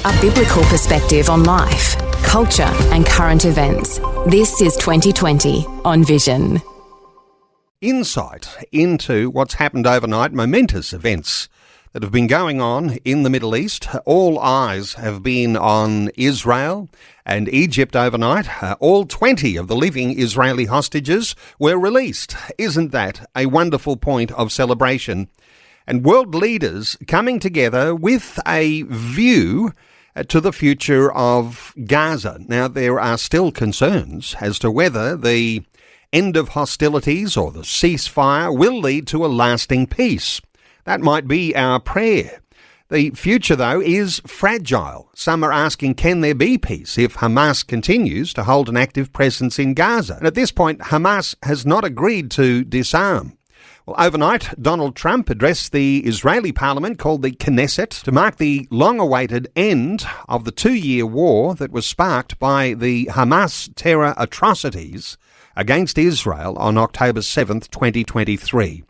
A biblical perspective on life, culture and current events. This is 2020 on Vision. Insight into what's happened overnight, momentous events that have been going on in the Middle East. All eyes have been on Israel and Egypt overnight. All 20 of the living Israeli hostages were released. Isn't that a wonderful point of celebration? And world leaders coming together with a view to the future of Gaza. Now, there are still concerns as to whether the end of hostilities or the ceasefire will lead to a lasting peace. That might be our prayer. The future, though, is fragile. Some are asking, can there be peace if Hamas continues to hold an active presence in Gaza? And at this point, Hamas has not agreed to disarm. Well, overnight, Donald Trump addressed the Israeli parliament called the Knesset to mark the long-awaited end of the 2-year war that was sparked by the Hamas terror atrocities against Israel on October 7th, 2023.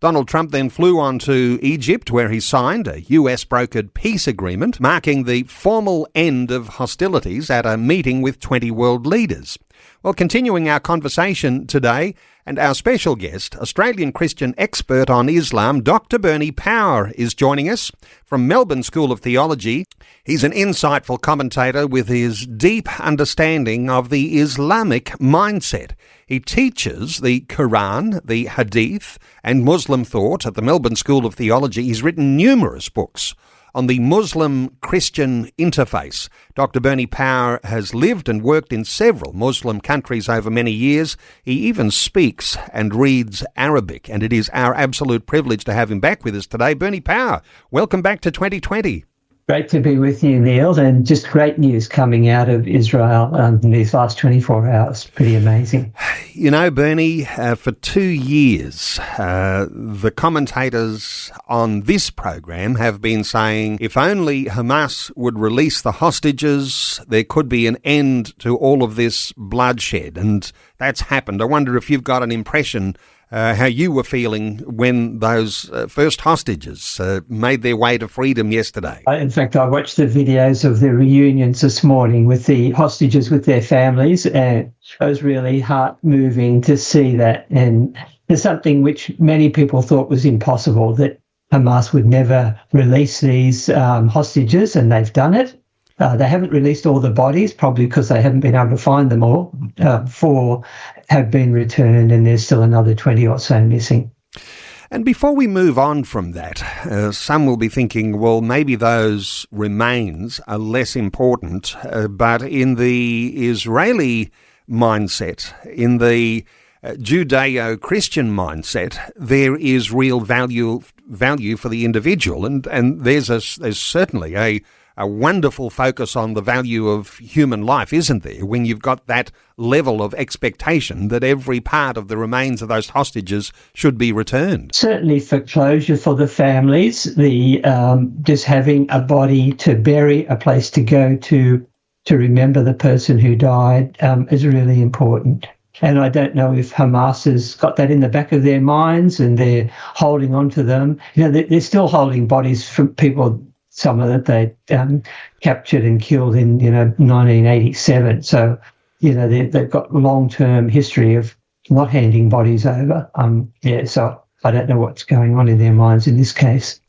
Donald Trump then flew on to Egypt, where he signed a US-brokered peace agreement marking the formal end of hostilities at a meeting with 20 world leaders. Well, continuing our conversation today, and our special guest, Australian Christian expert on Islam, Dr. Bernie Power, is joining us from Melbourne School of Theology. He's an insightful commentator with his deep understanding of the Islamic mindset. He teaches the Quran, the Hadith, and Muslim thought at the Melbourne School of Theology. He's written numerous books on the Muslim-Christian interface. Dr. Bernie Power has lived and worked in several Muslim countries over many years. He even speaks and reads Arabic, and it is our absolute privilege to have him back with us today. Bernie Power, welcome back to 2020. Great to be with you, Neil, and just great news coming out of Israel in these last 24 hours. Pretty amazing. You know, Bernie, for 2 years, the commentators on this program have been saying if only Hamas would release the hostages, there could be an end to all of this bloodshed, and that's happened. I wonder if you've got an impression how you were feeling when those first hostages made their way to freedom yesterday. In fact, I watched the videos of the reunions this morning with the hostages with their families, and it was really heart-moving to see that. And there's something which many people thought was impossible, that Hamas would never release these hostages, and they've done it. They haven't released all the bodies, probably because they haven't been able to find them all. 4 have been returned, and there's still another 20 or so missing. And before we move on from that, some will be thinking, well, maybe those remains are less important, but in the Israeli mindset, in the Judeo-Christian mindset, there is real value for the individual, and there's certainly a wonderful focus on the value of human life, isn't there, when you've got that level of expectation that every part of the remains of those hostages should be returned? Certainly for closure for the families, the just having a body to bury, a place to go to remember the person who died is really important. And I don't know if Hamas has got that in the back of their minds and they're holding on to them. You know, they're still holding bodies from people, some of that they captured and killed in, 1987. So, they've got long-term history of not handing bodies over. So I don't know what's going on in their minds in this case.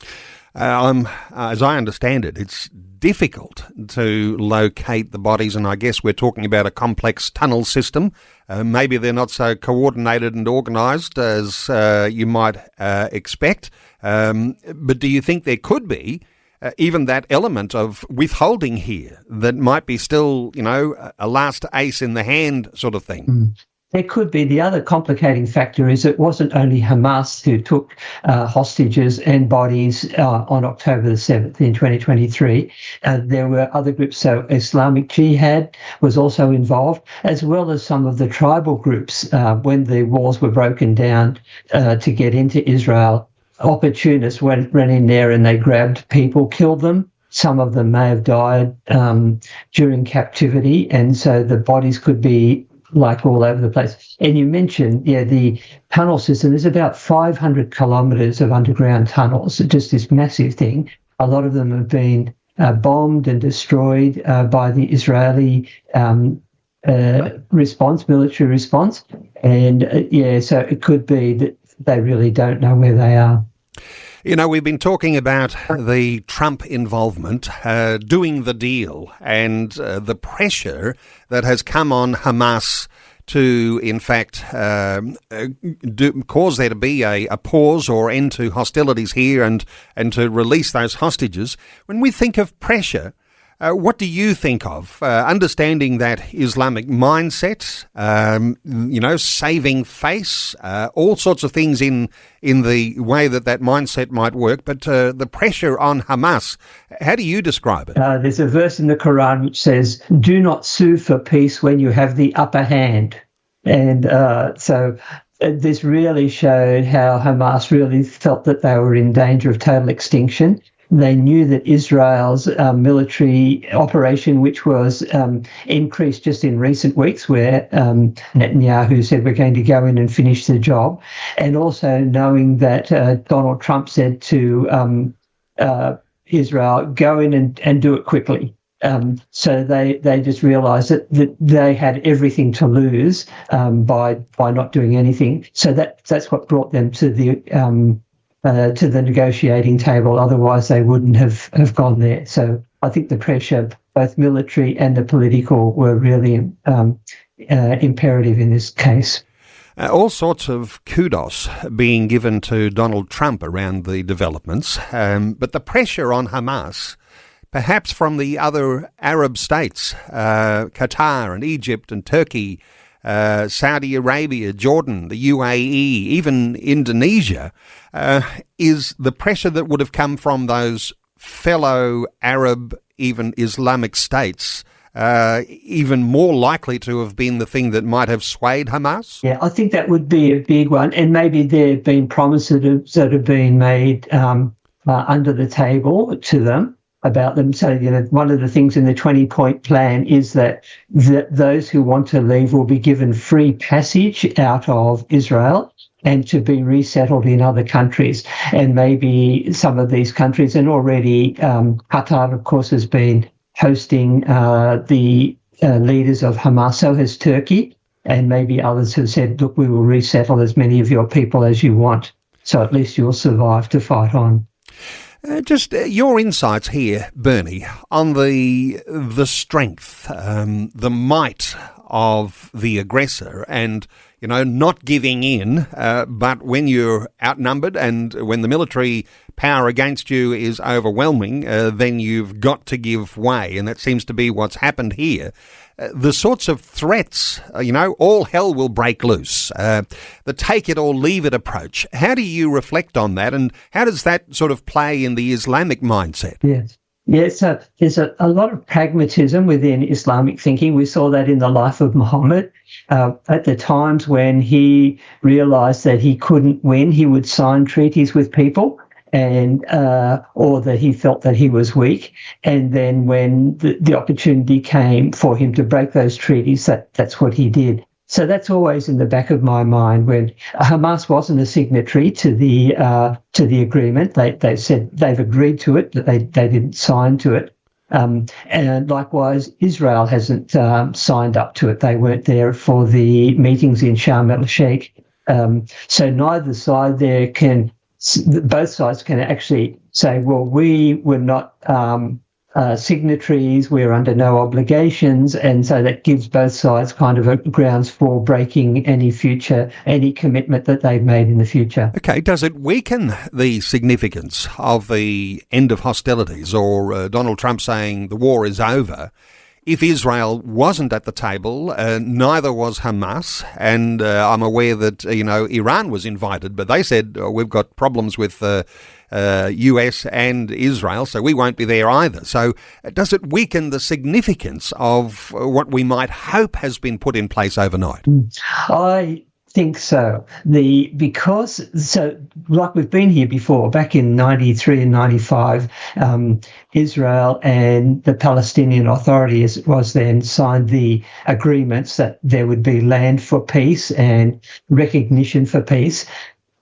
As I understand it, it's difficult to locate the bodies, and I guess we're talking about a complex tunnel system. Maybe they're not so coordinated and organised as you might expect. But do you think there could be even that element of withholding here that might be still, a last ace in the hand sort of thing? There could be. The other complicating factor is it wasn't only Hamas who took hostages and bodies on October the 7th in 2023. There were other groups. So Islamic Jihad was also involved, as well as some of the tribal groups when the walls were broken down to get into Israel. Opportunists ran in there and they grabbed people, killed them. Some of them may have died during captivity, and so the bodies could be all over the place. And you mentioned, the tunnel system. There's about 500 kilometres of underground tunnels, just this massive thing. A lot of them have been bombed and destroyed by the Israeli military response. And so it could be that they really don't know where they are. You know, we've been talking about the Trump involvement, doing the deal, and the pressure that has come on Hamas to, in fact, cause there to be a pause or end to hostilities here and to release those hostages. When we think of pressure, what do you think of? Understanding that Islamic mindset, saving face, all sorts of things in the way that mindset might work, but the pressure on Hamas, how do you describe it? There's a verse in the Quran which says, "Do not sue for peace when you have the upper hand." And so this really showed how Hamas really felt that they were in danger of total extinction. They knew that Israel's military operation, which was increased just in recent weeks, where Netanyahu said we're going to go in and finish the job, and also knowing that Donald Trump said to Israel, go in and do it quickly. So they just realised that they had everything to lose by not doing anything. So that's what brought them to the negotiating table. Otherwise, they wouldn't have gone there. So I think the pressure, both military and the political, were really imperative in this case. All sorts of kudos being given to Donald Trump around the developments, but the pressure on Hamas, perhaps from the other Arab states, Qatar and Egypt and Turkey, Saudi Arabia, Jordan, the UAE, even Indonesia, is the pressure that would have come from those fellow Arab, even Islamic states, even more likely to have been the thing that might have swayed Hamas? Yeah, I think that would be a big one. And maybe there have been promises that have been made under the table to them about them. So, one of the things in the 20-point plan is that those who want to leave will be given free passage out of Israel and to be resettled in other countries. And maybe some of these countries, and already Qatar, of course, has been hosting the leaders of Hamas, so has Turkey, and maybe others have said, look, we will resettle as many of your people as you want, so at least you'll survive to fight on. Just your insights here, Bernie, on the strength, the might of the aggressor, and not giving in. But when you're outnumbered and when the military power against you is overwhelming, then you've got to give way, and that seems to be what's happened here. The sorts of threats, all hell will break loose, the take it or leave it approach. How do you reflect on that, and how does that sort of play in the Islamic mindset? Yes, so there's a lot of pragmatism within Islamic thinking. We saw that in the life of Muhammad. At the times when he realised that he couldn't win, he would sign treaties with people, and or that he felt that he was weak. And then when the opportunity came for him to break those treaties, that's what he did. So that's always in the back of my mind. When Hamas wasn't a signatory to the agreement, they said they've agreed to it, but they didn't sign to it. And likewise, Israel hasn't signed up to it. They weren't there for the meetings in Sharm el-Sheikh. So neither side there both sides can actually say, well, we were not signatories, we're under no obligations, and so that gives both sides kind of a grounds for breaking any commitment that they've made in the future. Okay, does it weaken the significance of the end of hostilities, or Donald Trump saying the war is over, if Israel wasn't at the table? Neither was Hamas, and I'm aware that Iran was invited, but they said we've got problems with US and Israel, so we won't be there either. So does it weaken the significance of what we might hope has been put in place overnight? I think so. Like we've been here before, back in 93 and 95, Israel and the Palestinian Authority, as it was then, signed the agreements that there would be land for peace and recognition for peace.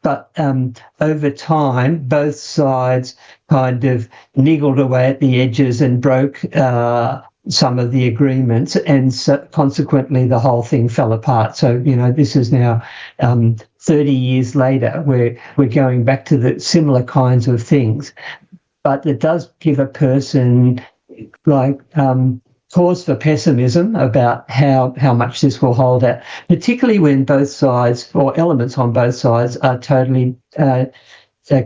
But over time, both sides kind of niggled away at the edges and broke some of the agreements, and so consequently the whole thing fell apart. So, this is now 30 years later, we're going back to the similar kinds of things. But it does give a person cause for pessimism about how much this will hold out, particularly when both sides, or elements on both sides, are totally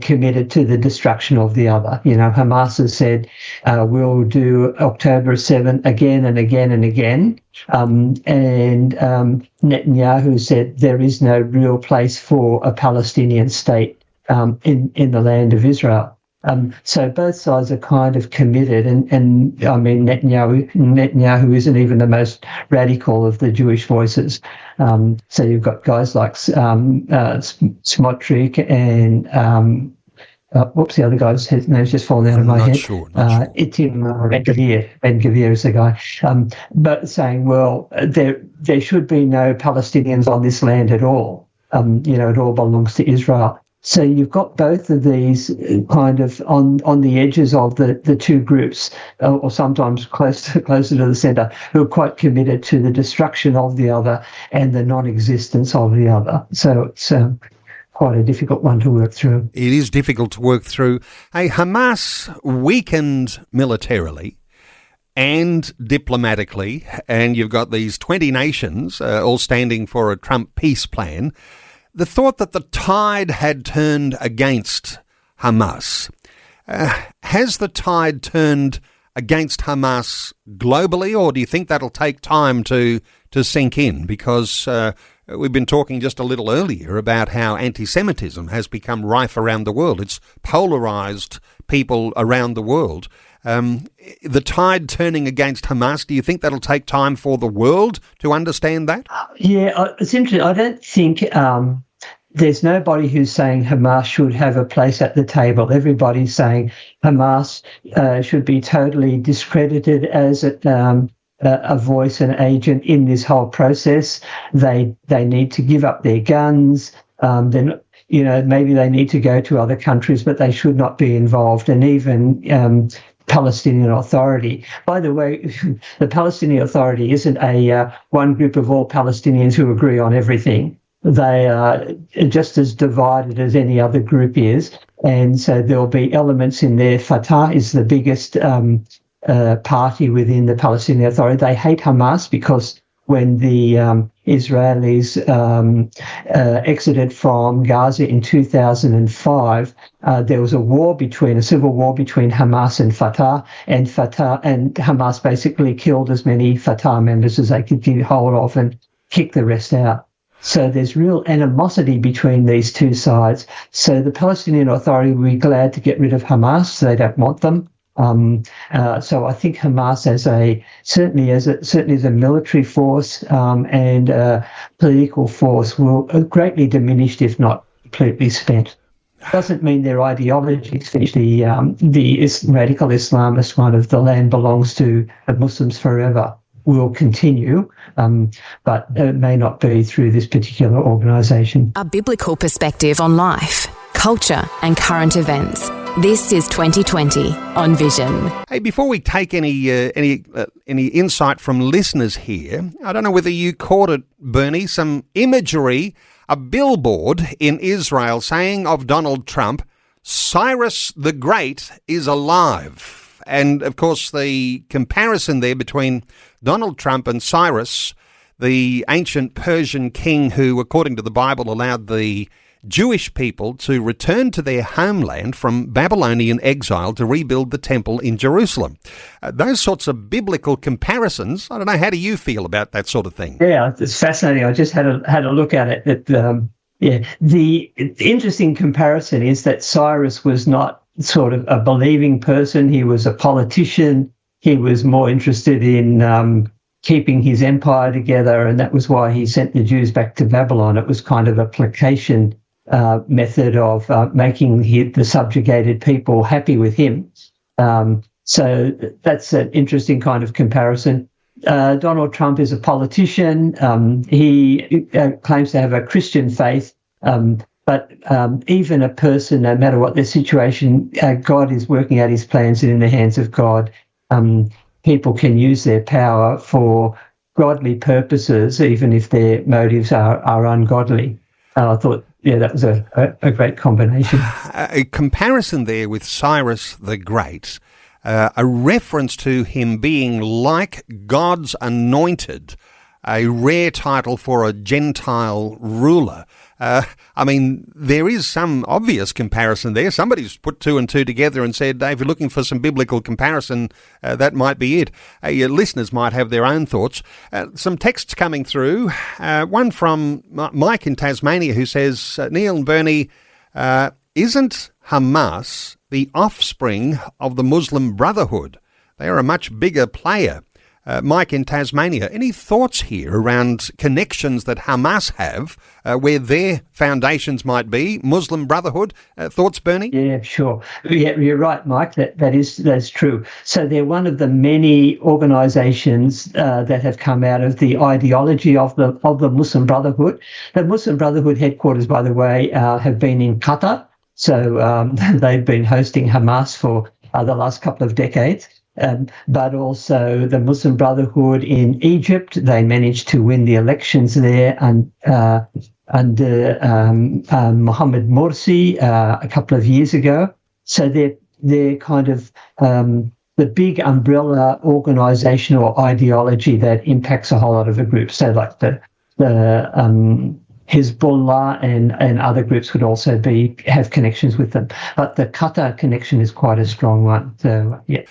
committed to the destruction of the other. Hamas has said, we'll do October 7 again and again and again. And Netanyahu said there is no real place for a Palestinian state in the land of Israel. So both sides are kind of committed, and I mean, Netanyahu isn't even the most radical of the Jewish voices. So you've got guys like Smotrich and what's the other guy's name's just fallen out of my head? Not sure. Itim Ben-Gvir is the guy. But saying, well, there should be no Palestinians on this land at all. It all belongs to Israel. So you've got both of these kind of on the edges of the two groups, or sometimes closer to the centre, who are quite committed to the destruction of the other and the non-existence of the other. So it's quite a difficult one to work through. It is difficult to work through. Hey, Hamas weakened militarily and diplomatically, and you've got these 20 nations all standing for a Trump peace plan. The thought that the tide had turned against Hamas. Has the tide turned against Hamas globally, or do you think that'll take time to sink in? Because we've been talking just a little earlier about how anti-Semitism has become rife around the world. It's polarised people around the world. The tide turning against Hamas, do you think that'll take time for the world to understand that? Yeah, it's interesting. I don't think there's nobody who's saying Hamas should have a place at the table. Everybody's saying Hamas should be totally discredited as a voice and agent in this whole process. They need to give up their guns. Then maybe they need to go to other countries, but they should not be involved. And even Palestinian Authority. By the way, the Palestinian Authority isn't a one group of all Palestinians who agree on everything. They are just as divided as any other group is. And so there'll be elements in there. Fatah is the biggest party within the Palestinian Authority. They hate Hamas because when the Israelis exited from Gaza in 2005, there was a civil war between Hamas and Fatah, and Hamas basically killed as many Fatah members as they could get hold of and kick the rest out. So there's real animosity between these two sides. So the Palestinian Authority will be glad to get rid of Hamas. They don't want them. So I think Hamas certainly as a military force and a political force will greatly diminished, if not completely spent. Doesn't mean their ideology is finished. The radical Islamist one of the land belongs to the Muslims forever will continue, but it may not be through this particular organisation. A biblical perspective on life, culture and current events. This is 2020 on Vision. Hey, before we take any insight from listeners here, I don't know whether you caught it, Bernie, some imagery, a billboard in Israel saying of Donald Trump, Cyrus the Great is alive. And, of course, the comparison there between Donald Trump and Cyrus, the ancient Persian king who, according to the Bible, allowed the Jewish people to return to their homeland from Babylonian exile to rebuild the temple in Jerusalem. Those sorts of biblical comparisons, I don't know, how do you feel about that sort of thing? Yeah, it's fascinating. I just had a look at it. The interesting comparison is that Cyrus was not sort of a believing person. He was a politician. He was more interested in keeping his empire together, and that was why he sent the Jews back to Babylon. It was kind of a placation method of making the subjugated people happy with him. So that's an interesting kind of comparison. Donald Trump is a politician. He claims to have a Christian faith. But even a person, no matter what their situation, God is working out his plans, and in the hands of God, people can use their power for godly purposes, even if their motives are ungodly. And I thought, that was a great combination. A comparison there with Cyrus the Great, a reference to him being like God's anointed, a rare title for a Gentile ruler. There is some obvious comparison there. Somebody's put two and two together and said, Dave, you're looking for some biblical comparison, that might be it. Your listeners might have their own thoughts. Some texts coming through. One from Mike in Tasmania who says, Neil and Bernie, isn't Hamas the offspring of the Muslim Brotherhood? They are a much bigger player. Mike in Tasmania, any thoughts here around connections that Hamas have, where their foundations might be? Muslim Brotherhood, thoughts, Bernie? Yeah, sure. Yeah, you're right, Mike. That's true. So they're one of the many organisations that have come out of the ideology of the Muslim Brotherhood. The Muslim Brotherhood headquarters, by the way, have been in Qatar. So they've been hosting Hamas for the last couple of decades. But also the Muslim Brotherhood in Egypt, they managed to win the elections there under Mohammed Morsi a couple of years ago. So they're kind of the big umbrella organisation or ideology that impacts a whole lot of the groups. So like the Hezbollah and other groups would also have connections with them. But the Qatar connection is quite a strong one. So, yeah.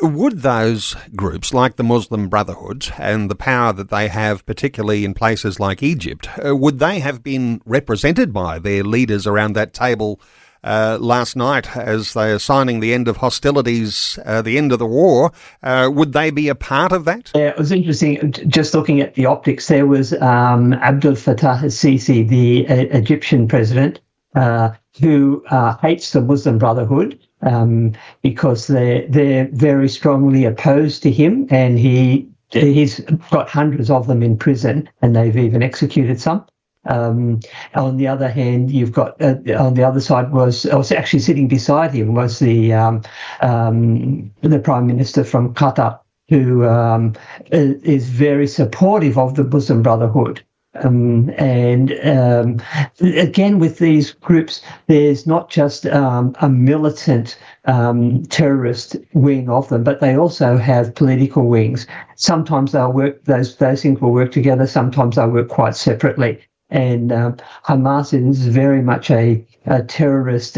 Would those groups, like the Muslim Brotherhood and the power that they have, particularly in places like Egypt, would they have been represented by their leaders around that table last night as they are signing the end of hostilities, the end of the war? Would they be a part of that? Yeah, it was interesting. Just looking at the optics, there was Abdel Fattah al-Sisi, the Egyptian president, who hates the Muslim Brotherhood because they're very strongly opposed to him, and he's got hundreds of them in prison, and they've even executed some. On the other hand, you've got on the other side was actually sitting beside him was the Prime Minister from Qatar, who is very supportive of the Muslim Brotherhood. Again, with these groups, there's not just a militant terrorist wing of them, but they also have political wings. Sometimes they'll work; those things will work together. Sometimes they'll work quite separately. And Hamas is very much a terrorist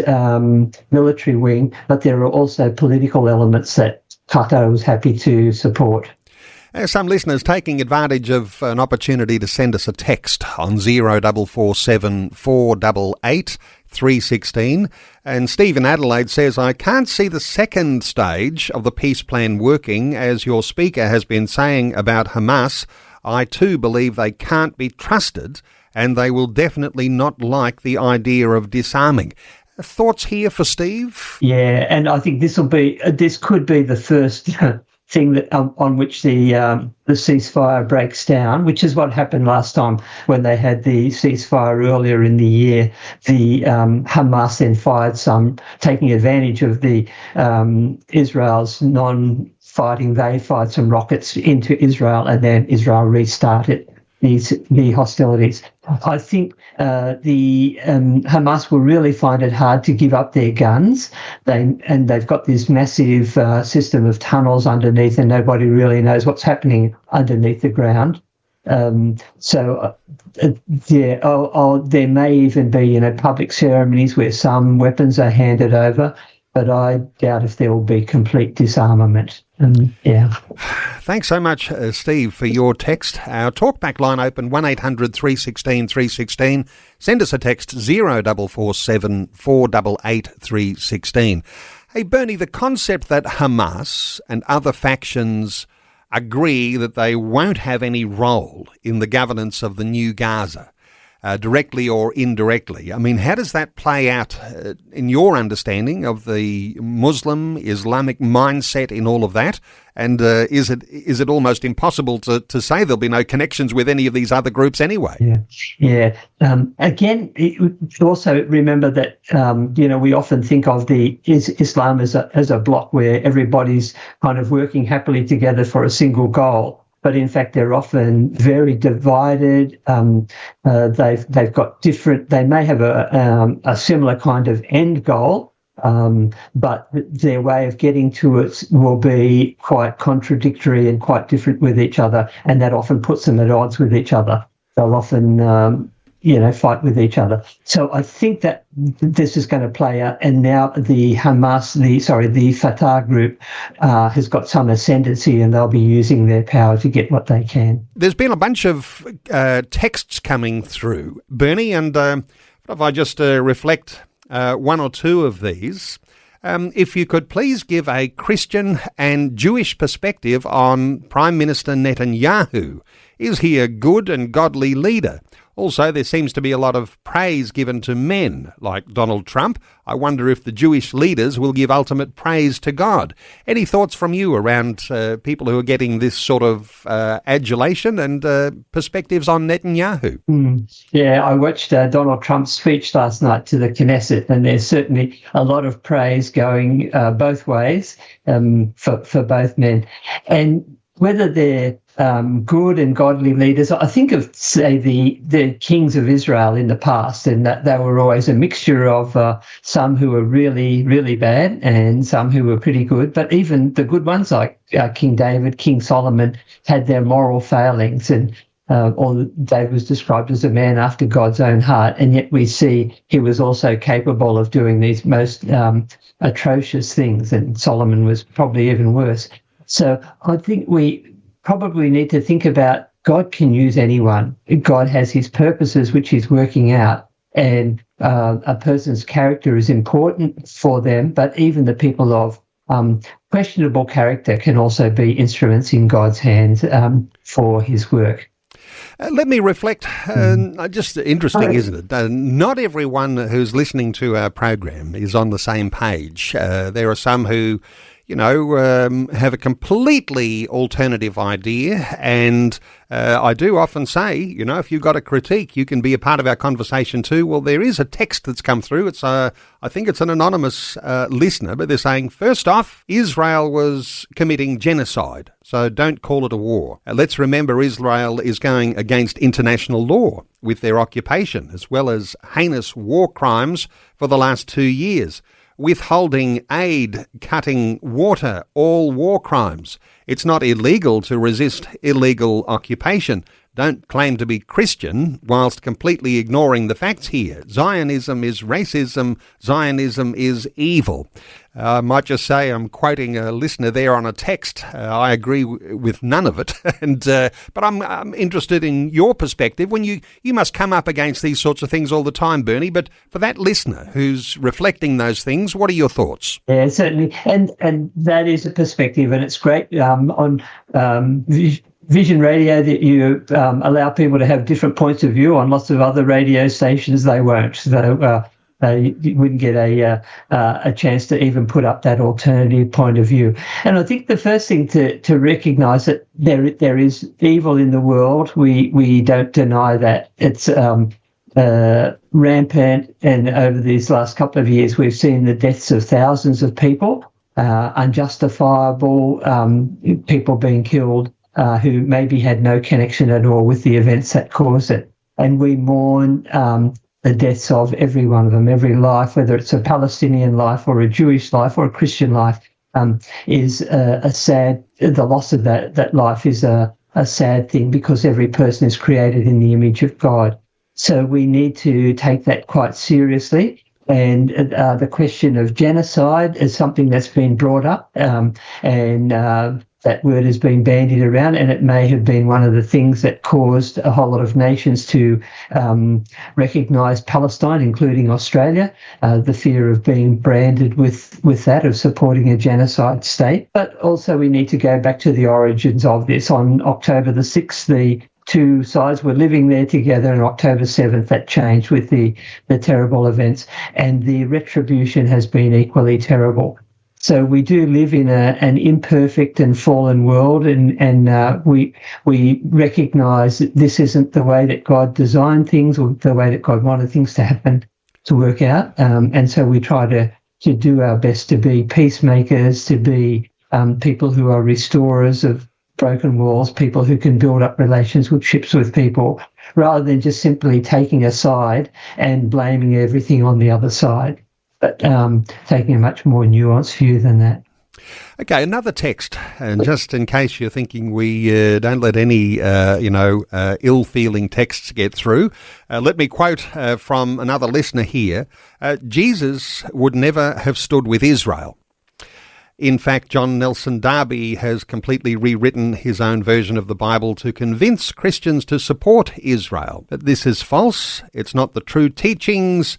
military wing, but there are also political elements that Qatar was happy to support. Some listeners taking advantage of an opportunity to send us a text on 0447 488 316. And Stephen Adelaide says, I can't see the second stage of the peace plan working, as your speaker has been saying about Hamas. I too believe they can't be trusted, and they will definitely not like the idea of disarming. Thoughts here for Steve? Yeah, and I think this could be the first thing that on which the ceasefire breaks down, which is what happened last time when they had the ceasefire earlier in the year. The Hamas then fired some, taking advantage of the Israel's non-fighting. They fired some rockets into Israel, and then Israel restarted the hostilities. I think the Hamas will really find it hard to give up their guns. They've got this massive system of tunnels underneath, and nobody really knows what's happening underneath the ground. There may even be public ceremonies where some weapons are handed over, but I doubt if there will be complete disarmament. Thanks so much, Steve, for your text. Our talkback line open 1800 316 316. Send us a text 0447 488 316. Hey, Bernie, the concept that Hamas and other factions agree that they won't have any role in the governance of the new Gaza. directly or indirectly. I mean, how does that play out in your understanding of the Muslim Islamic mindset in all of that? And is it almost impossible to say there'll be no connections with any of these other groups anyway? Yeah. Again, also remember that we often think of the Islam as a block where everybody's kind of working happily together for a single goal. But in fact, they're often very divided. They've got different. They may have a similar kind of end goal. But their way of getting to it will be quite contradictory and quite different with each other, and that often puts them at odds with each other. They'll often, fight with each other. So I think that this is going to play out, and now the Fatah group has got some ascendancy, and they'll be using their power to get what they can. There's been a bunch of texts coming through, Bernie, and if I just reflect one or two of these. If you could please give a Christian and Jewish perspective on Prime Minister Netanyahu. Is he a good and godly leader? Also, there seems to be a lot of praise given to men, like Donald Trump. I wonder if the Jewish leaders will give ultimate praise to God. Any thoughts from you around people who are getting this sort of adulation and perspectives on Netanyahu? Yeah, I watched Donald Trump's speech last night to the Knesset, and there's certainly a lot of praise going both ways for both men. And whether they're good and godly leaders, I think of, say, the kings of Israel in the past, and that they were always a mixture of some who were really, really bad and some who were pretty good. But even the good ones, like King David, King Solomon, had their moral failings, and David was described as a man after God's own heart, and yet we see he was also capable of doing these most atrocious things, and Solomon was probably even worse. So I think we probably need to think about God can use anyone. God has his purposes which he's working out, and a person's character is important for them, but even the people of questionable character can also be instruments in God's hands for his work. Let me reflect. Just interesting, isn't it? Not everyone who's listening to our program is on the same page. There are some who have a completely alternative idea. And I do often say, if you've got a critique, you can be a part of our conversation too. Well, there is a text that's come through. It's I think it's an anonymous listener, but they're saying, first off, Israel was committing genocide, so don't call it a war. Let's remember Israel is going against international law with their occupation, as well as heinous war crimes for the last 2 years. Withholding aid, cutting water, all war crimes. It's not illegal to resist illegal occupation. Don't claim to be Christian whilst completely ignoring the facts here. Zionism is racism. Zionism is evil. I might just say I'm quoting a listener there on a text. I agree with none of it, but I'm interested in your perspective. When you must come up against these sorts of things all the time, Bernie. But for that listener who's reflecting those things, what are your thoughts? Yeah, certainly, and that is a perspective, and it's great on Vision Radio that you allow people to have different points of view. On lots of other radio stations, they won't. So you wouldn't get a chance to even put up that alternative point of view. And I think the first thing to recognise that there is evil in the world. We don't deny that. It's rampant, and over these last couple of years, we've seen the deaths of thousands of people, unjustifiable people being killed. Who maybe had no connection at all with the events that caused it. And we mourn the deaths of every one of them. Every life, whether it's a Palestinian life or a Jewish life or a Christian life, is a sad, the loss of that life is a sad thing, because every person is created in the image of God. So we need to take that quite seriously. And the question of genocide is something that's been brought up, and that word has been bandied around, and it may have been one of the things that caused a whole lot of nations to recognise Palestine, including Australia, the fear of being branded with that, of supporting a genocide state. But also we need to go back to the origins of this. On October the 6th, the two sides were living there together. On October 7th, that changed with the terrible events, and the retribution has been equally terrible. So we do live in an imperfect and fallen world, and we recognise that this isn't the way that God designed things or the way that God wanted things to happen, to work out. And so we try to do our best to be peacemakers, to be people who are restorers of broken walls, people who can build up relationships with people, rather than just simply taking a side and blaming everything on the other side. But taking a much more nuanced view than that. Okay, another text, and just in case you're thinking we don't let any, ill-feeling texts get through, let me quote from another listener here. Jesus would never have stood with Israel. In fact, John Nelson Darby has completely rewritten his own version of the Bible to convince Christians to support Israel. But this is false. It's not the true teachings.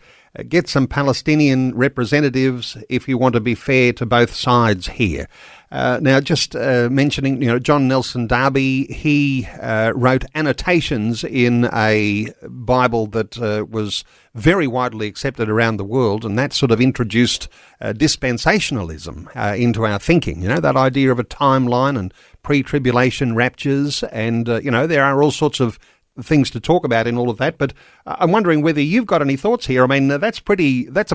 Get some Palestinian representatives if you want to be fair to both sides here. Now, just mentioning, John Nelson Darby, he wrote annotations in a Bible that was very widely accepted around the world, and that sort of introduced dispensationalism into our thinking, that idea of a timeline and pre-tribulation raptures, and, there are all sorts of things to talk about in all of that, but I'm wondering whether you've got any thoughts here. I mean, that's a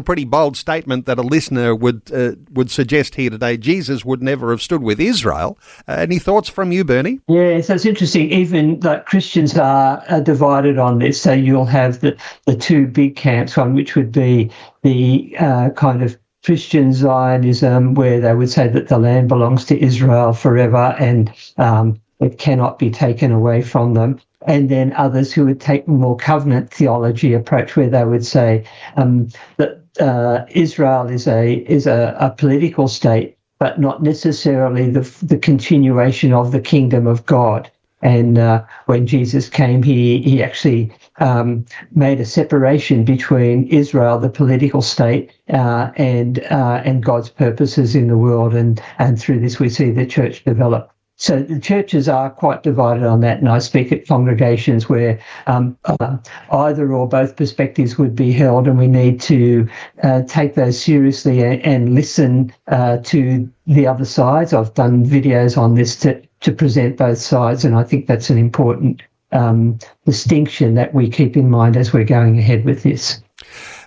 pretty bold statement that a listener would suggest here today. Jesus would never have stood with Israel. Any thoughts from you, Bernie? Yeah, so it's interesting. Even like Christians are divided on this. So you'll have the two big camps, one which would be the kind of Christian Zionism, where they would say that the land belongs to Israel forever and it cannot be taken away from them. And then others who would take a more covenant theology approach, where they would say that Israel is a political state, but not necessarily the continuation of the kingdom of God. And when Jesus came, he actually made a separation between Israel, the political state, and God's purposes in the world. And through this, we see the church develop. So the churches are quite divided on that, and I speak at congregations where either or both perspectives would be held, and we need to take those seriously and listen to the other sides. I've done videos on this to present both sides, and I think that's an important distinction that we keep in mind as we're going ahead with this.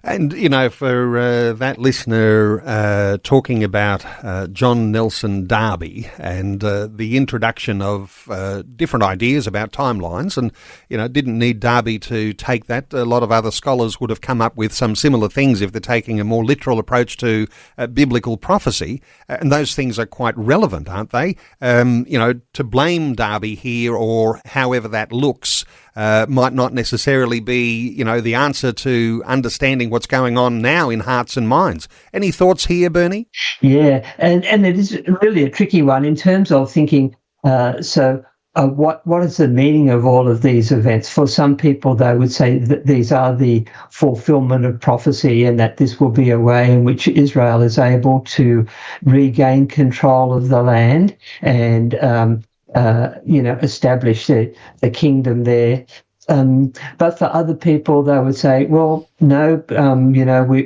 And, for that listener talking about John Nelson Darby and the introduction of different ideas about timelines, and, didn't need Darby to take that. A lot of other scholars would have come up with some similar things if they're taking a more literal approach to biblical prophecy. And those things are quite relevant, aren't they? To blame Darby here, or however that looks, might not necessarily be, the answer to understanding what's going on now in hearts and minds. Any thoughts here, Bernie? Yeah, and it is really a tricky one in terms of thinking, what is the meaning of all of these events? For some people, they would say that these are the fulfillment of prophecy, and that this will be a way in which Israel is able to regain control of the land and establish the kingdom there. But for other people, they would say, well, no,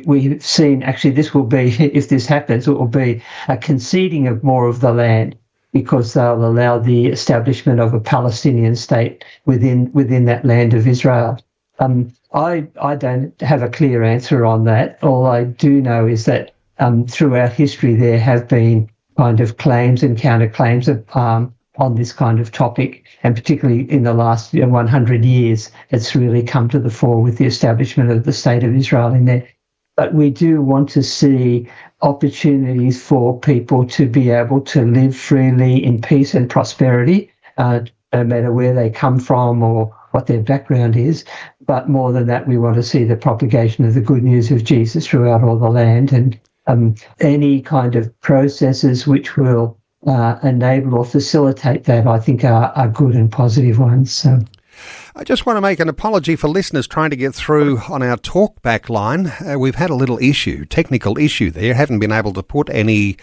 we've seen actually this will be, if this happens, it will be a conceding of more of the land, because they'll allow the establishment of a Palestinian state within that land of Israel. I don't have a clear answer on that. All I do know is that throughout history there have been kind of claims and counterclaims on this kind of topic, and particularly in the last 100 years, it's really come to the fore with the establishment of the State of Israel in there. But we do want to see opportunities for people to be able to live freely in peace and prosperity, no matter where they come from or what their background is. But more than that, we want to see the propagation of the good news of Jesus throughout all the land, and any kind of processes which will enable or facilitate that, I think, are good and positive ones. So. I just want to make an apology for listeners trying to get through on our talkback line. We've had a little technical issue there. Haven't been able to put any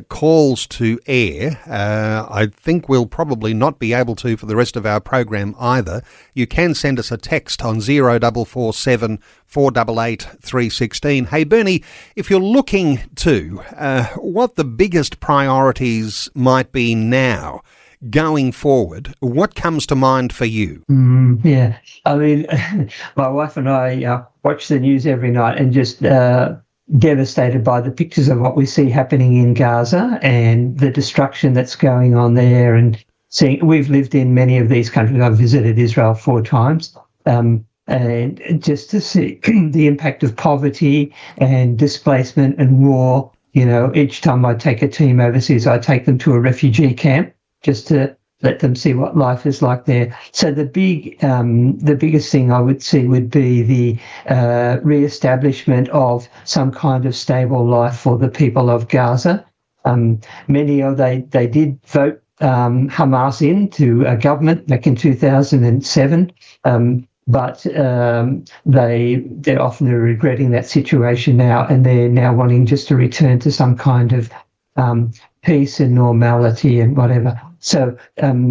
calls to air. I think we'll probably not be able to for the rest of our program either. You can send us a text on 0447 488 316. Hey, Bernie, if you're looking to what the biggest priorities might be now, going forward, what comes to mind for you? Yeah, I mean, my wife and I watch the news every night and just devastated by the pictures of what we see happening in Gaza and the destruction that's going on there. And we've lived in many of these countries. I've visited Israel 4 times. And just to see the impact of poverty and displacement and war, each time I take a team overseas, I take them to a refugee camp just to let them see what life is like there. So the biggest thing I would see would be the re-establishment of some kind of stable life for the people of Gaza. They did vote Hamas into a government back in 2007, but they're often regretting that situation now, and they're now wanting just to return to some kind of peace and normality and whatever. So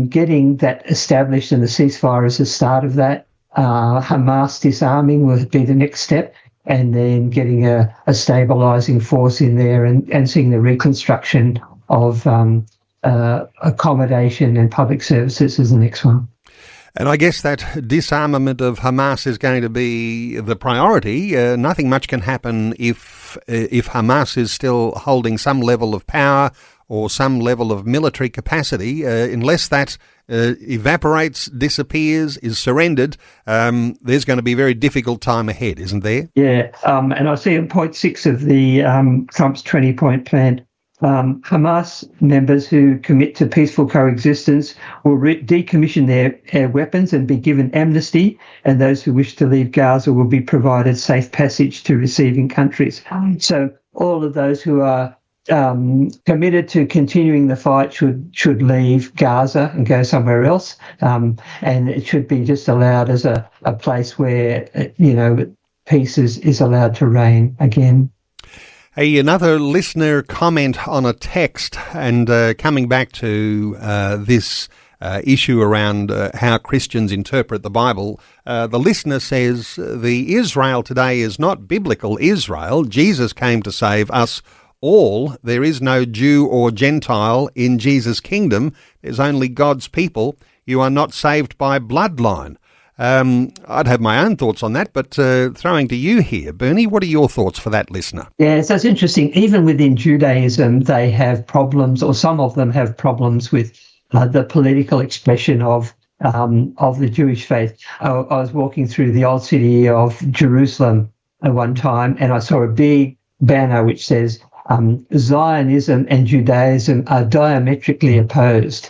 getting that established and the ceasefire is the start of that. Hamas disarming will be the next step, and then getting a stabilising force in there and seeing the reconstruction of accommodation and public services is the next one. And I guess that disarmament of Hamas is going to be the priority. Nothing much can happen if Hamas is still holding some level of power or some level of military capacity. Unless that evaporates, disappears, is surrendered, there's going to be a very difficult time ahead, isn't there? Yeah, and I see in point 6 of the Trump's 20-point plan, Hamas members who commit to peaceful coexistence will decommission their weapons and be given amnesty, and those who wish to leave Gaza will be provided safe passage to receiving countries. So all of those who are committed to continuing the fight should leave Gaza and go somewhere else, and it should be just allowed as a place where peace is allowed to reign again. Hey, another listener comment on a text, and coming back to this issue around how Christians interpret the Bible. The listener says, the Israel today is not biblical Israel. Jesus came to save us all. There is no Jew or Gentile in Jesus' kingdom. There's only God's people. You are not saved by bloodline. I'd have my own thoughts on that, but throwing to you here, Bernie, what are your thoughts for that listener? Yeah, so it's interesting. Even within Judaism, they have problems, or some of them have problems with the political expression of the Jewish faith. I was walking through the old city of Jerusalem at one time, and I saw a big banner which says, Zionism and Judaism are diametrically opposed.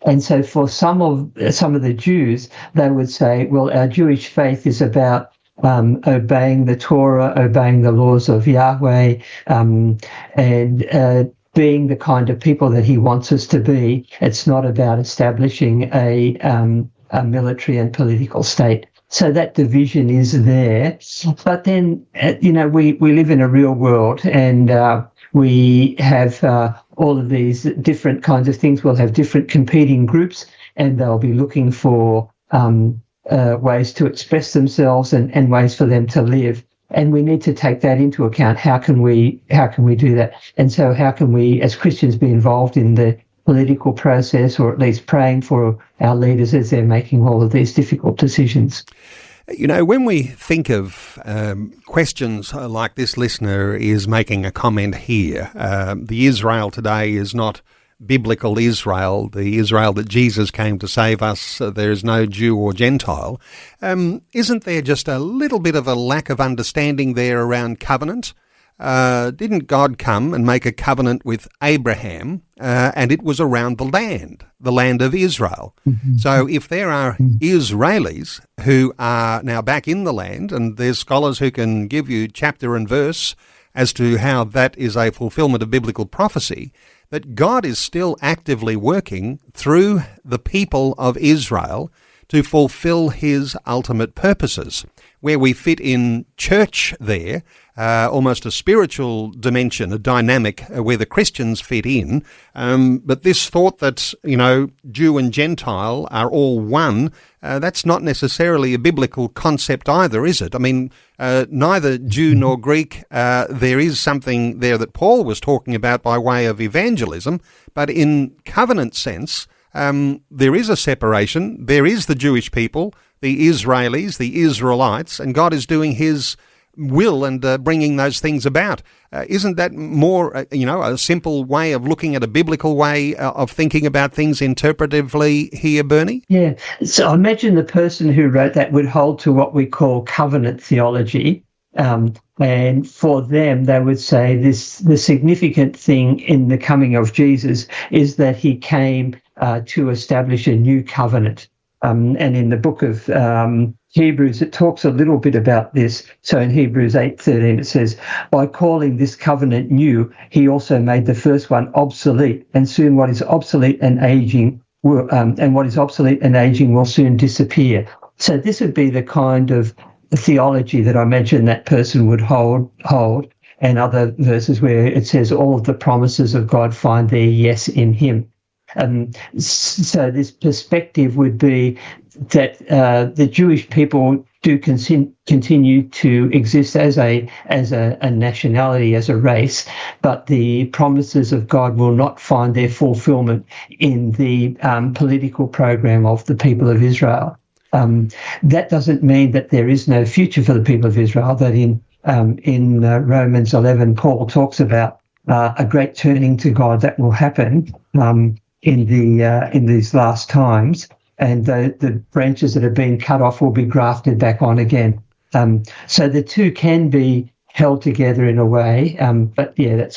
And so for some of the Jews, they would say, well, our Jewish faith is about obeying the Torah, obeying the laws of Yahweh, and being the kind of people that he wants us to be. It's not about establishing a military and political state. So that division is there. But then, we live in a real world, and we have all of these different kinds of things. We'll have different competing groups, and they'll be looking for ways to express themselves and ways for them to live. And we need to take that into account. How can we do that? And so how can we, as Christians, be involved in the political process, or at least praying for our leaders as they're making all of these difficult decisions? When we think of questions like this listener is making a comment here, the Israel today is not biblical Israel, the Israel that Jesus came to save us, there is no Jew or Gentile. Isn't there just a little bit of a lack of understanding there around covenant? Didn't God come and make a covenant with Abraham, and it was around the land of Israel? Mm-hmm. So if there are Israelis who are now back in the land, and there's scholars who can give you chapter and verse as to how that is a fulfillment of biblical prophecy, that God is still actively working through the people of Israel to fulfill his ultimate purposes. Where we fit in church there, almost a spiritual dimension, a dynamic where the Christians fit in. But this thought that, Jew and Gentile are all one, that's not necessarily a biblical concept either, is it? I mean, neither Jew nor Greek, there is something there that Paul was talking about by way of evangelism, but in covenant sense, there is a separation. There is the Jewish people, the Israelis, the Israelites, and God is doing his will and bringing those things about. Isn't that more, a simple way of looking at a biblical way of thinking about things interpretively here, Bernie? Yeah. So I imagine the person who wrote that would hold to what we call covenant theology. And for them, they would say the significant thing in the coming of Jesus is that he came to establish a new covenant. And in the book of Hebrews, it talks a little bit about this. So in Hebrews 8:13, it says, by calling this covenant new, he also made the first one obsolete, and soon what is obsolete and aging will soon disappear. So this would be the kind of theology that I mentioned that person would hold, and other verses where it says all of the promises of God find their yes in him. So this perspective would be that the Jewish people do continue to exist as a nationality, as a race, but the promises of God will not find their fulfillment in the political program of the people of Israel. That doesn't mean that there is no future for the people of Israel. That in Romans 11, Paul talks about a great turning to God that will happen in these last times, and the branches that have been cut off will be grafted back on again. So the two can be held together in a way, but yeah,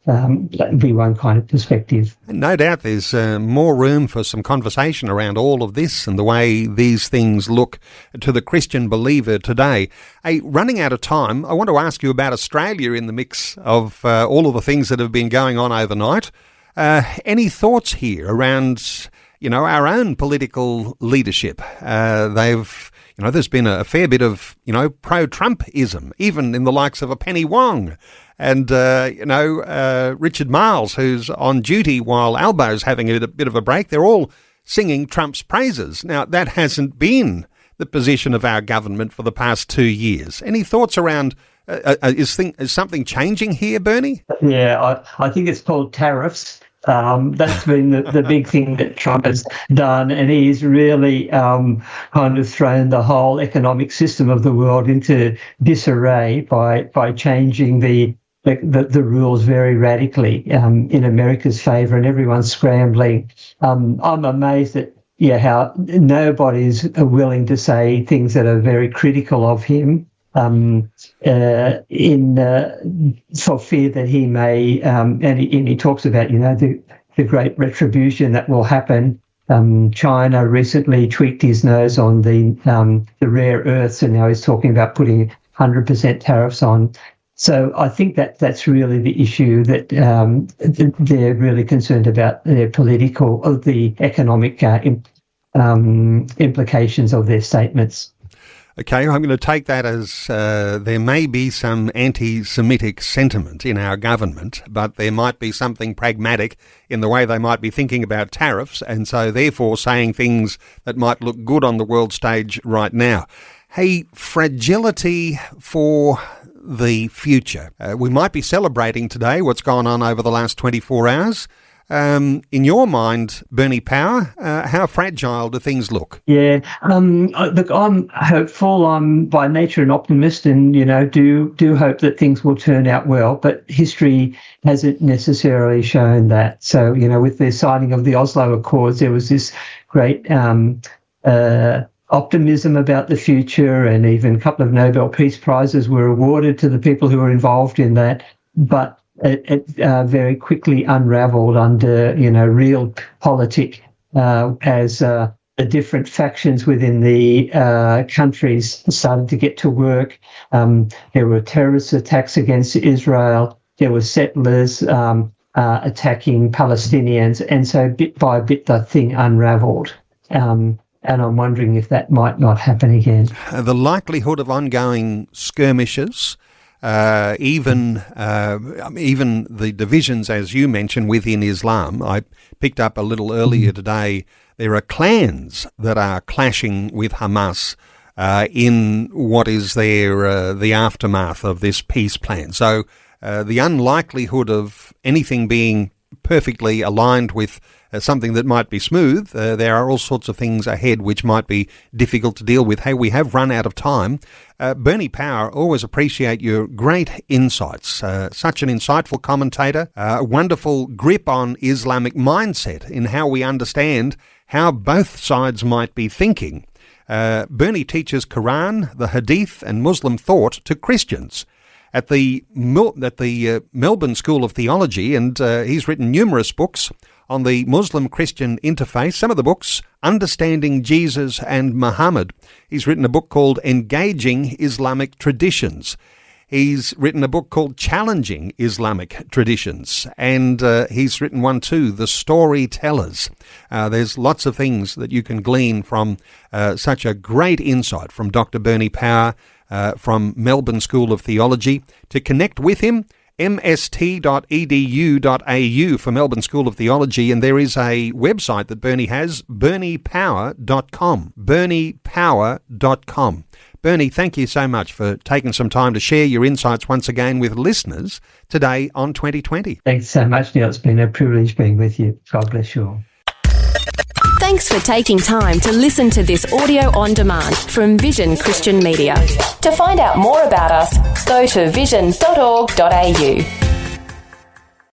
that would be one kind of perspective. No doubt there's more room for some conversation around all of this and the way these things look to the Christian believer today. Hey, running out of time, I want to ask you about Australia in the mix of all of the things that have been going on overnight. Any thoughts here around, our own political leadership? There's been a fair bit of, pro-Trumpism, even in the likes of a Penny Wong and, Richard Marles, who's on duty while Albo's having a bit of a break. They're all singing Trump's praises. Now, that hasn't been the position of our government for the past 2 years. Any thoughts around is something changing here, Bernie? Yeah, I think it's called tariffs. That's been the big thing that Trump has done, and he's really kind of thrown the whole economic system of the world into disarray by changing the rules very radically in America's favour, and everyone's scrambling. I'm amazed at how nobody's willing to say things that are very critical of him. For fear that he may, and he talks about, the great retribution that will happen. China recently tweaked his nose on the rare earths, and now he's talking about putting 100% tariffs on. So I think that's really the issue, that they're really concerned about the economic implications of their statements. Okay, I'm going to take that as there may be some anti-Semitic sentiment in our government, but there might be something pragmatic in the way they might be thinking about tariffs, and so therefore saying things that might look good on the world stage right now. Hey, fragility for the future. We might be celebrating today what's gone on over the last 24 hours. In your mind, Bernie Power, how fragile do things look? Yeah, look, I'm hopeful. I'm by nature an optimist, and do hope that things will turn out well. But history hasn't necessarily shown that. So with the signing of the Oslo Accords, there was this great optimism about the future, and even a couple of Nobel Peace Prizes were awarded to the people who were involved in that. But it very quickly unravelled under, real politic as the different factions within the countries started to get to work. There were terrorist attacks against Israel. There were settlers attacking Palestinians. And so bit by bit, the thing unravelled. and I'm wondering if that might not happen again. The likelihood of ongoing skirmishes, even the divisions, as you mentioned, within Islam. I picked up a little earlier today, there are clans that are clashing with Hamas in what is the aftermath of this peace plan. So the unlikelihood of anything being perfectly aligned with something that might be smooth, there are all sorts of things ahead which might be difficult to deal with. Hey, we have run out of time. Bernie Power, always appreciate your great insights. Such an insightful commentator, a wonderful grip on Islamic mindset in how we understand how both sides might be thinking. Bernie teaches Quran, the Hadith and Muslim thought to Christians at the Melbourne School of Theology, and he's written numerous books on the Muslim-Christian interface. Some of the books, Understanding Jesus and Muhammad. He's written a book called Engaging Islamic Traditions. He's written a book called Challenging Islamic Traditions, and he's written one too, The Storytellers. There's lots of things that you can glean from such a great insight from Dr. Bernie Power from Melbourne School of Theology. To connect with him, mst.edu.au for Melbourne School of Theology, and there is a website that Bernie has, berniepower.com, berniepower.com. Bernie, thank you so much for taking some time to share your insights once again with listeners today on 2020. Thanks so much, Neil. It's been a privilege being with you. God bless you all. Thanks for taking time to listen to this audio on demand from Vision Christian Media. To find out more about us, go to vision.org.au.